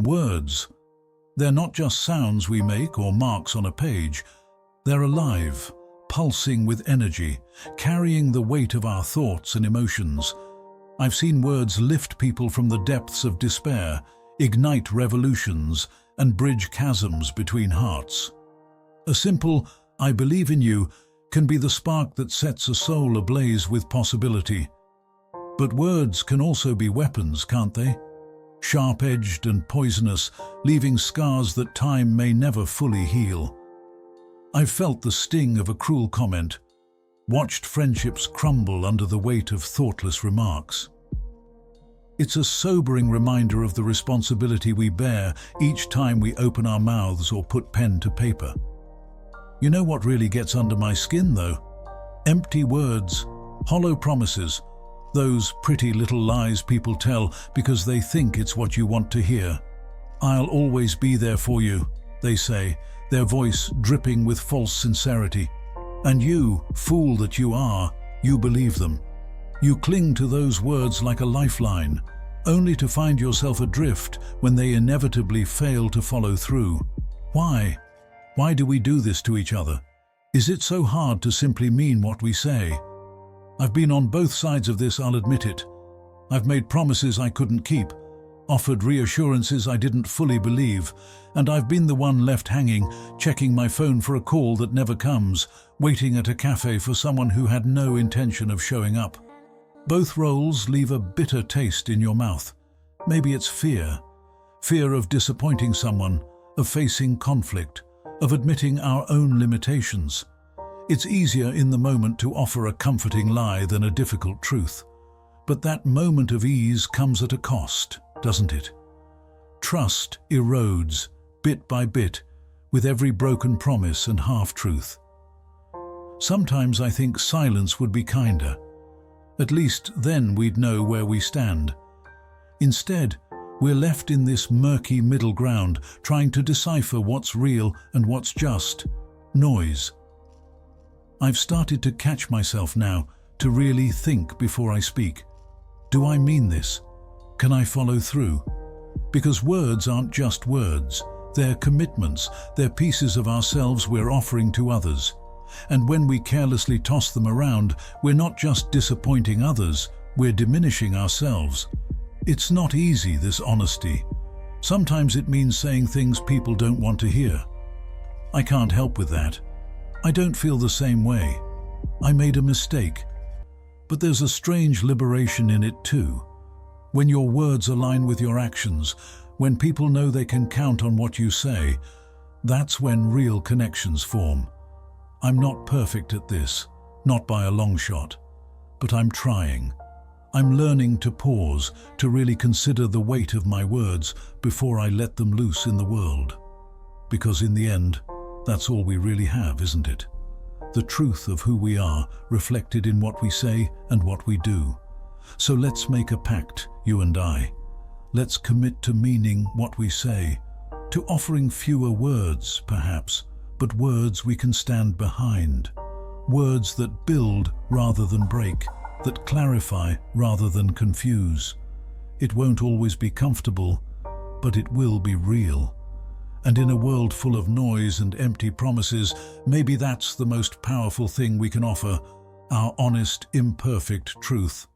words. They're not just sounds we make or marks on a page. They're alive, pulsing with energy, carrying the weight of our thoughts and emotions. I've seen words lift people from the depths of despair, ignite revolutions, and bridge chasms between hearts. A simple, "I believe in you," can be the spark that sets a soul ablaze with possibility. But words can also be weapons, can't they? Sharp-edged and poisonous, leaving scars that time may never fully heal. I've felt the sting of a cruel comment, watched friendships crumble under the weight of thoughtless remarks. It's a sobering reminder of the responsibility we bear each time we open our mouths or put pen to paper. You know what really gets under my skin, though? Empty words, hollow promises, those pretty little lies people tell because they think it's what you want to hear. "I'll always be there for you," they say, their voice dripping with false sincerity. And you, fool that you are, you believe them. You cling to those words like a lifeline, only to find yourself adrift when they inevitably fail to follow through. Why? Why do we do this to each other? Is it so hard to simply mean what we say? I've been on both sides of this, I'll admit it. I've made promises I couldn't keep, offered reassurances I didn't fully believe, and I've been the one left hanging, checking my phone for a call that never comes, waiting at a cafe for someone who had no intention of showing up. Both roles leave a bitter taste in your mouth. Maybe it's fear. Fear of disappointing someone, of facing conflict, of admitting our own limitations. It's easier in the moment to offer a comforting lie than a difficult truth. But that moment of ease comes at a cost, doesn't it? Trust erodes, bit by bit, with every broken promise and half-truth. Sometimes I think silence would be kinder. At least then we'd know where we stand. Instead, we're left in this murky middle ground, trying to decipher what's real and what's just noise. I've started to catch myself now, to really think before I speak. Do I mean this? Can I follow through? Because words aren't just words. They're commitments. They're pieces of ourselves we're offering to others. And when we carelessly toss them around, we're not just disappointing others, we're diminishing ourselves. It's not easy, this honesty. Sometimes it means saying things people don't want to hear. I can't help with that. I don't feel the same way. I made a mistake. But there's a strange liberation in it too. When your words align with your actions, when people know they can count on what you say, that's when real connections form. I'm not perfect at this, not by a long shot, but I'm trying. I'm learning to pause, to really consider the weight of my words before I let them loose in the world. Because in the end, that's all we really have, isn't it? The truth of who we are, reflected in what we say and what we do. So let's make a pact, you and I. Let's commit to meaning what we say, to offering fewer words, perhaps, but words we can stand behind. Words that build rather than break, that clarify rather than confuse. It won't always be comfortable, but it will be real. And in a world full of noise and empty promises, maybe that's the most powerful thing we can offer, our honest, imperfect truth.